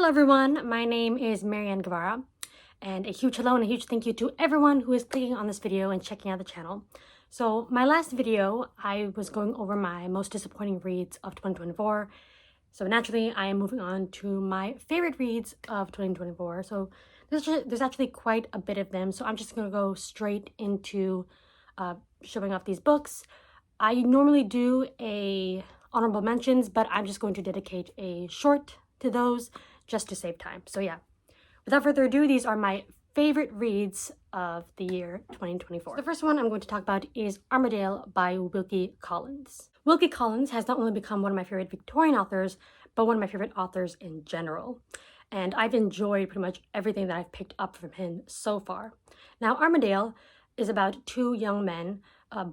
Hello everyone, my name is Marianne Guevara, and a huge hello and a huge thank you to everyone who is clicking on this video and checking out the channel. So my last video, I was going over my most disappointing reads of 2024. So naturally, I am moving on to my favorite reads of 2024. So there's actually quite a bit of them, so I'm just going to go straight into showing off these books. I normally do a honorable mentions, but I'm just going to dedicate a short to those just to save time. So yeah, without further ado, these are my favorite reads of the year 2024. The first one I'm going to talk about is Armadale by Wilkie Collins. Wilkie Collins has not only become one of my favorite Victorian authors, but one of my favorite authors in general. And I've enjoyed pretty much everything that I've picked up from him so far. Now, Armadale is about two young men,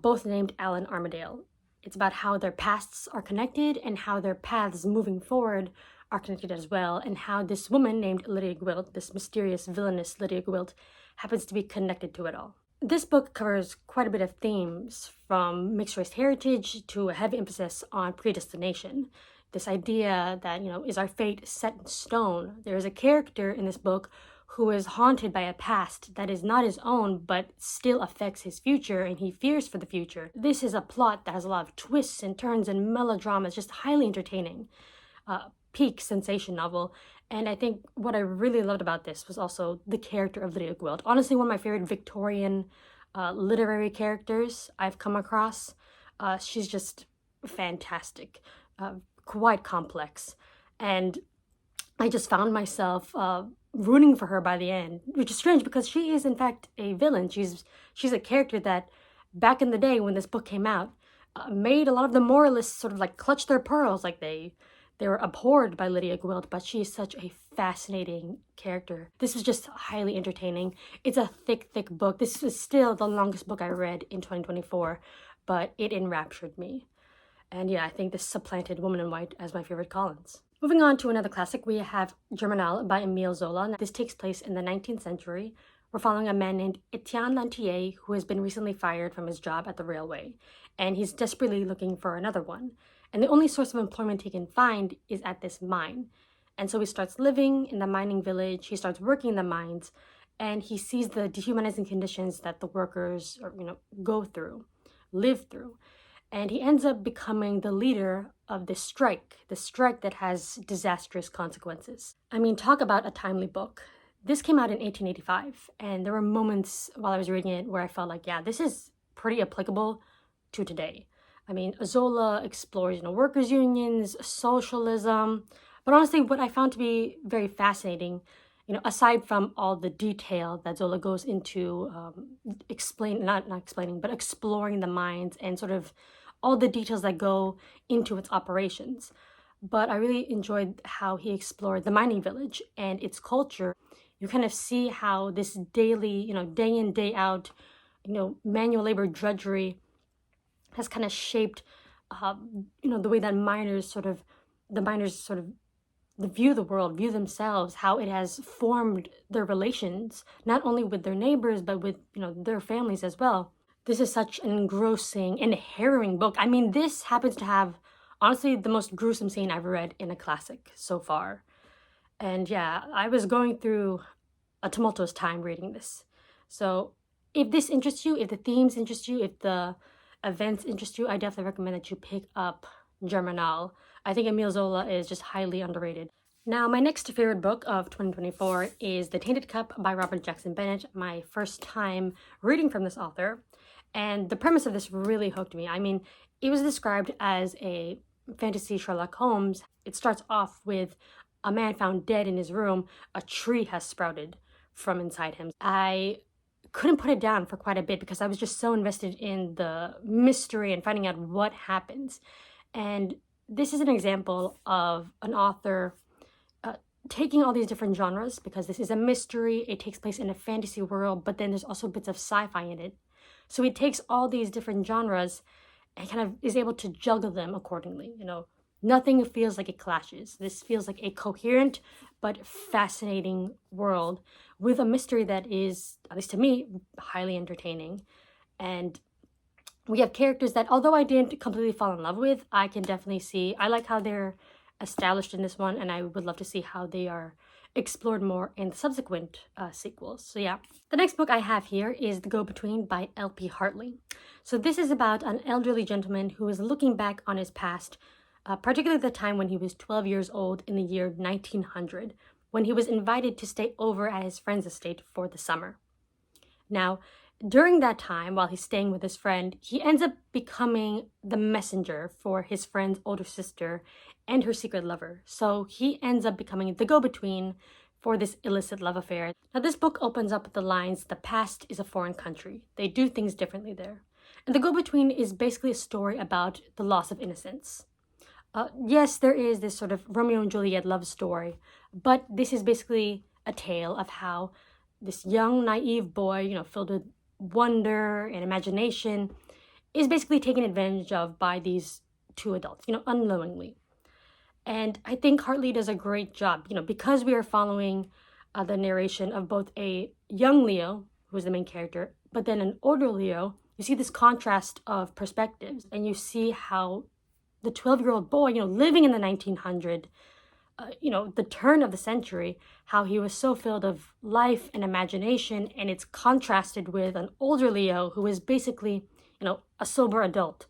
both named Alan Armadale. It's about how their pasts are connected and how their paths moving forward are connected as well, and how this woman named Lydia Gwilt, this mysterious villainous Lydia Gwilt, happens to be connected to it all. This book covers quite a bit of themes, from mixed-race heritage to a heavy emphasis on predestination. This idea that, is our fate set in stone? There is a character in this book who is haunted by a past that is not his own, but still affects his future, and he fears for the future. This is a plot that has a lot of twists and turns and melodrama. It's just highly entertaining. Peak sensation novel, and I think what I really loved about this was also the character of Lydia Gwilt. Honestly, one of my favorite Victorian literary characters I've come across. She's just fantastic, quite complex, and I just found myself rooting for her by the end, which is strange because she is in fact a villain. She's a character that back in the day when this book came out made a lot of the moralists sort of like clutch their pearls, like they were abhorred by Lydia Gwilt, but she is such a fascinating character. This was just highly entertaining. It's a thick book. This is still the longest book I read in 2024, but it enraptured me. And yeah, I think this supplanted Woman in White as my favorite Collins. Moving on to another classic, we have Germinal by Émile Zola. This takes place in the 19th century. We're following a man named Etienne Lantier who has been recently fired from his job at the railway, and he's desperately looking for another one. And the only source of employment he can find is at this mine. And so he starts living in the mining village, he starts working in the mines, and he sees the dehumanizing conditions that the workers live through. And he ends up becoming the leader of this strike that has disastrous consequences. I mean, talk about a timely book. This came out in 1885, and there were moments while I was reading it where I felt like, yeah, this is pretty applicable to today. I mean, Zola explores, workers' unions, socialism, but honestly, what I found to be very fascinating, aside from all the detail that Zola goes into exploring the mines and sort of all the details that go into its operations. But I really enjoyed how he explored the mining village and its culture. You kind of see how this daily, day in, day out, manual labor drudgery has kind of shaped, the way that miners view the world, view themselves, how it has formed their relations, not only with their neighbors, but with, their families as well. This is such an engrossing and harrowing book. I mean, this happens to have, honestly, the most gruesome scene I've read in a classic so far. And yeah, I was going through a tumultuous time reading this. So if this interests you, if the themes interest you, if the events interest you, I definitely recommend that you pick up Germinal. I think Émile Zola is just highly underrated. Now, my next favorite book of 2024 is The Tainted Cup by Robert Jackson Bennett, my first time reading from this author. And the premise of this really hooked me. I mean, it was described as a fantasy Sherlock Holmes. It starts off with a man found dead in his room. A tree has sprouted from inside him. I couldn't put it down for quite a bit because I was just so invested in the mystery and finding out what happens. And this is an example of an author taking all these different genres, because this is a mystery, it takes place in a fantasy world, but then there's also bits of sci-fi in it. So he takes all these different genres and kind of is able to juggle them accordingly. Nothing feels like it clashes. This feels like a coherent but fascinating world with a mystery that is, at least to me, highly entertaining. And we have characters that, although I didn't completely fall in love with, I can definitely see, I like how they're established in this one, and I would love to see how they are explored more in the subsequent sequels. So yeah. The next book I have here is The Go-Between by L.P. Hartley. So this is about an elderly gentleman who is looking back on his past, particularly the time when he was 12 years old in the year 1900, when he was invited to stay over at his friend's estate for the summer. Now, during that time, while he's staying with his friend, he ends up becoming the messenger for his friend's older sister and her secret lover. So he ends up becoming the go-between for this illicit love affair. Now, this book opens up with the lines, "The past is a foreign country. They do things differently there." And the go-between is basically a story about the loss of innocence. Yes, there is this sort of Romeo and Juliet love story, but this is basically a tale of how this young, naive boy, filled with wonder and imagination, is basically taken advantage of by these two adults, unknowingly. And I think Hartley does a great job, because we are following the narration of both a young Leo, who is the main character, but then an older Leo. You see this contrast of perspectives, and you see how the 12-year-old boy, living in the 1900s, the turn of the century, how he was so filled of life and imagination, and it's contrasted with an older Leo who is basically, a sober adult,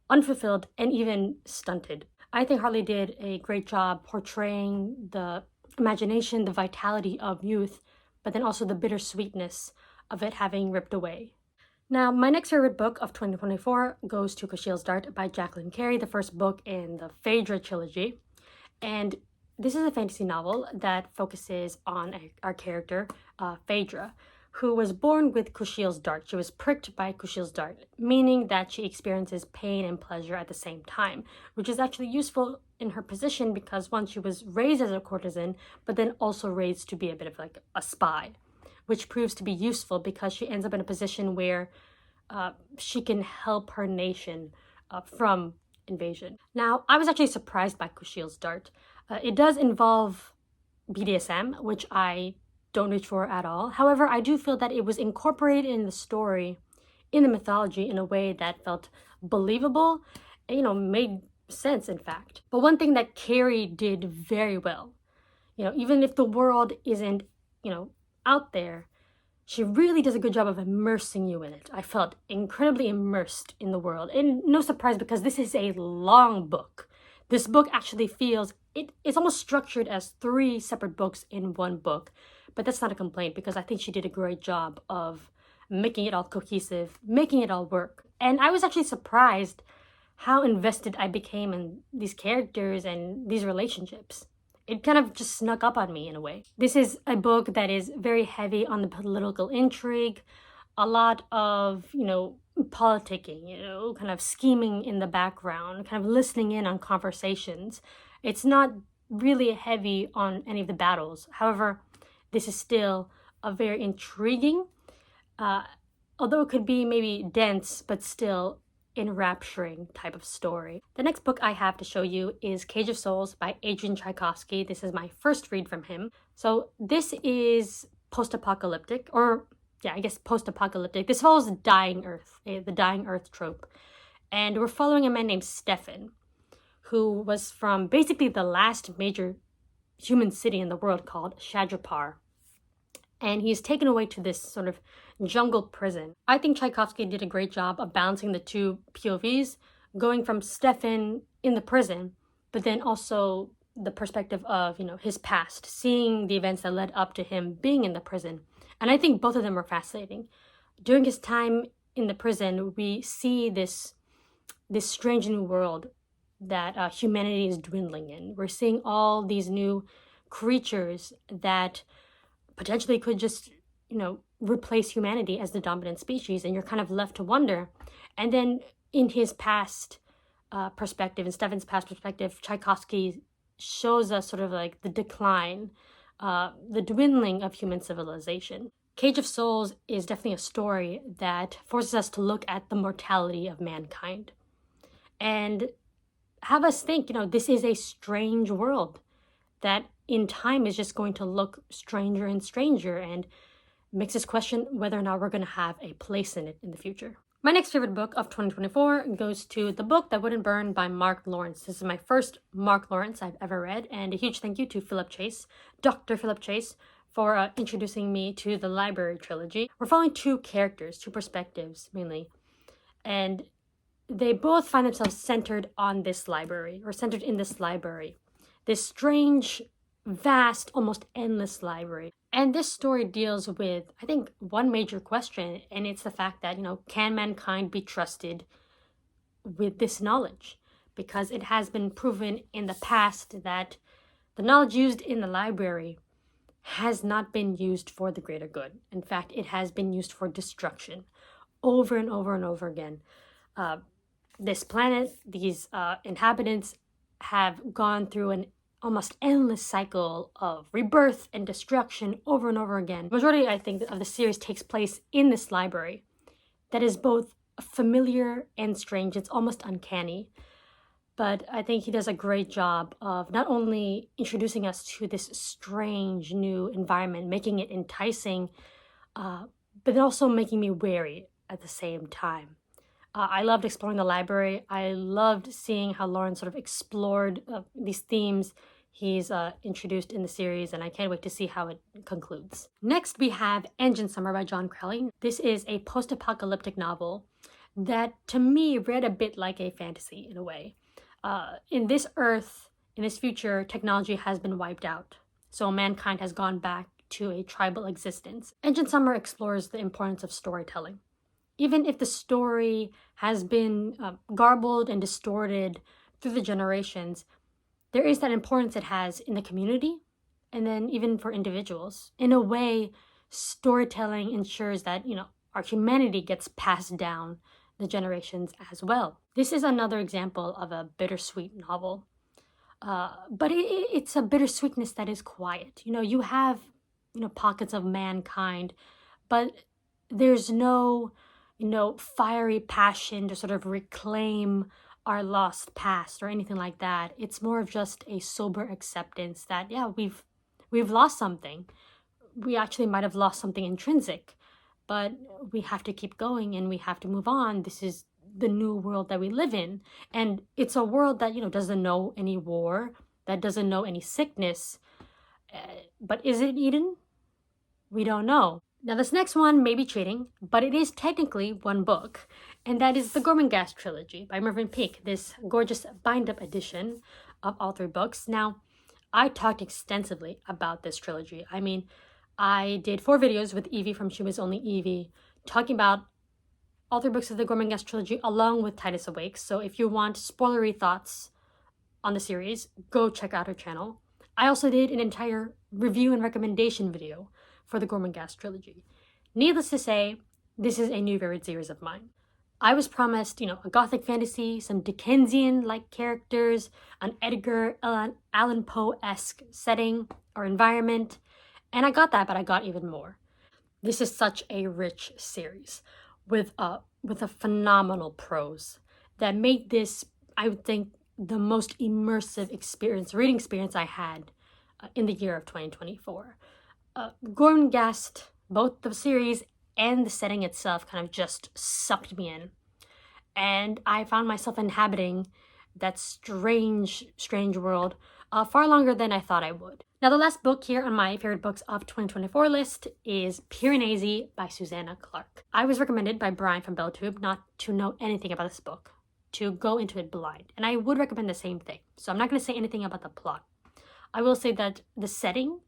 unfulfilled, and even stunted. I think Hartley did a great job portraying the imagination, the vitality of youth, but then also the bittersweetness of it having ripped away. Now, my next favorite book of 2024 goes to Kushiel's Dart by Jacqueline Carey, the first book in the Phaedra trilogy. And this is a fantasy novel that focuses on our character, Phaedra, who was born with Kushiel's Dart. She was pricked by Kushiel's Dart, meaning that she experiences pain and pleasure at the same time, which is actually useful in her position because once she was raised as a courtesan, but then also raised to be a bit of like a spy, which proves to be useful because she ends up in a position where she can help her nation from invasion. Now, I was actually surprised by Kushiel's Dart. It does involve BDSM, which I don't reach for at all. However, I do feel that it was incorporated in the story, in the mythology, in a way that felt believable, made sense, in fact. But one thing that Carey did very well, even if the world isn't, out there, she really does a good job of immersing you in it. I felt incredibly immersed in the world. And no surprise, because this is a long book. This book actually feels, it's almost structured as 3 separate books in one book. But that's not a complaint because I think she did a great job of making it all cohesive, making it all work. And I was actually surprised how invested I became in these characters and these relationships. It kind of just snuck up on me in a way. This is a book that is very heavy on the political intrigue, a lot of, politicking, kind of scheming in the background, kind of listening in on conversations. It's not really heavy on any of the battles. However, this is still a very intriguing, although it could be maybe dense, but still enrapturing type of story. The next book I have to show you is Cage of Souls by Adrian Tchaikovsky. This is my first read from him. So this is post-apocalyptic, or I guess post-apocalyptic. This follows the dying Earth trope. And we're following a man named Stefan, who was from basically the last major human city in the world called Shadrapar. And he's taken away to this sort of jungle prison. I think Tchaikovsky did a great job of balancing the two POVs, going from Stefan in the prison, but then also the perspective of, his past, seeing the events that led up to him being in the prison. And I think both of them are fascinating. During his time in the prison, we see this strange new world that humanity is dwindling in. We're seeing all these new creatures that potentially could just, replace humanity as the dominant species, and you're kind of left to wonder. And then in his past perspective, in Stefan's past perspective, Tchaikovsky shows us sort of like the decline, the dwindling of human civilization. Cage of Souls is definitely a story that forces us to look at the mortality of mankind and have us think, this is a strange world that in time is just going to look stranger and stranger, and makes us question whether or not we're going to have a place in it in the future. My next favorite book of 2024 goes to The Book That Wouldn't Burn by Mark Lawrence. This is my first Mark Lawrence I've ever read, and a huge thank you to Philip Chase, Dr. Philip Chase, for introducing me to the Library trilogy. We're following two characters, two perspectives mainly, and they both find themselves centered on this library, or centered in this library. This strange, vast, almost endless library. And this story deals with, I think, one major question, and it's the fact that, can mankind be trusted with this knowledge? Because it has been proven in the past that the knowledge used in the library has not been used for the greater good. In fact, it has been used for destruction over and over and over again. This planet, these inhabitants have gone through an almost endless cycle of rebirth and destruction over and over again. The majority, I think, of the series takes place in this library that is both familiar and strange. It's almost uncanny. But I think he does a great job of not only introducing us to this strange new environment, making it enticing, but also making me wary at the same time. I loved exploring the library. I loved seeing how Lawrence sort of explored these themes he's introduced in the series, and I can't wait to see how it concludes. Next, we have Engine Summer by John Crowley. This is a post-apocalyptic novel that, to me, read a bit like a fantasy in a way. In this Earth, in this future, technology has been wiped out, so mankind has gone back to a tribal existence. Engine Summer explores the importance of storytelling. Even if the story has been garbled and distorted through the generations, there is that importance it has in the community and then even for individuals. In a way, storytelling ensures that, our humanity gets passed down the generations as well. This is another example of a bittersweet novel. But it's a bittersweetness that is quiet. You have, pockets of mankind, but there's no fiery passion to sort of reclaim our lost past or anything like that. It's more of just a sober acceptance that, we've lost something. We actually might have lost something intrinsic, but we have to keep going and we have to move on. This is the new world that we live in. And it's a world that, doesn't know any war, that doesn't know any sickness. But is it Eden? We don't know. Now, this next one may be cheating, but it is technically one book, and that is the Gormenghast trilogy by Mervyn Peake, this gorgeous bind-up edition of all three books. Now, I talked extensively about this trilogy. I mean, I did 4 videos with Evie from She Was Only Evie, talking about all 3 books of the Gormenghast trilogy along with Titus Awakes. So if you want spoilery thoughts on the series, go check out her channel. I also did an entire review and recommendation video for the Gormenghast trilogy. Needless to say, this is a new favorite series of mine. I was promised, a gothic fantasy, some Dickensian-like characters, an Edgar Allan Poe-esque setting or environment, and I got that, but I got even more. This is such a rich series with a phenomenal prose that made this, I would think, the most immersive reading experience I had in the year of 2024. Gormenghast, both the series and the setting itself, kind of just sucked me in. And I found myself inhabiting that strange world far longer than I thought I would. Now, the last book here on my favorite books of 2024 list is Piranesi by Susanna Clarke. I was recommended by Brian from BellTube not to know anything about this book, to go into it blind. And I would recommend the same thing. So I'm not going to say anything about the plot. I will say that the setting,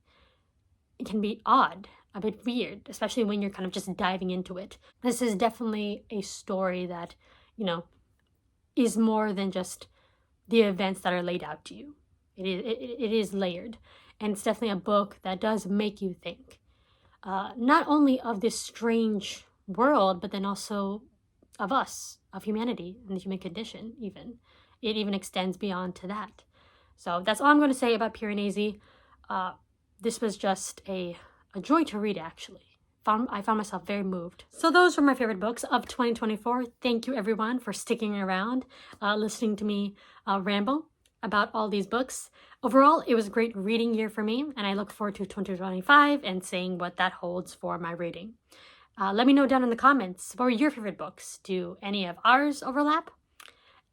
it can be odd, a bit weird, especially when you're kind of just diving into it. This is definitely a story that, is more than just the events that are laid out to you. It is layered, and it's definitely a book that does make you think, not only of this strange world, but then also of us, of humanity, and the human condition even. It even extends beyond to that. So that's all I'm going to say about Piranesi. This was just a joy to read, actually. I found myself very moved. So those were my favorite books of 2024. Thank you, everyone, for sticking around, listening to me ramble about all these books. Overall, it was a great reading year for me, and I look forward to 2025 and seeing what that holds for my reading. Let me know down in the comments, what were your favorite books? Do any of ours overlap?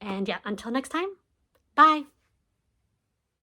And yeah, until next time, bye!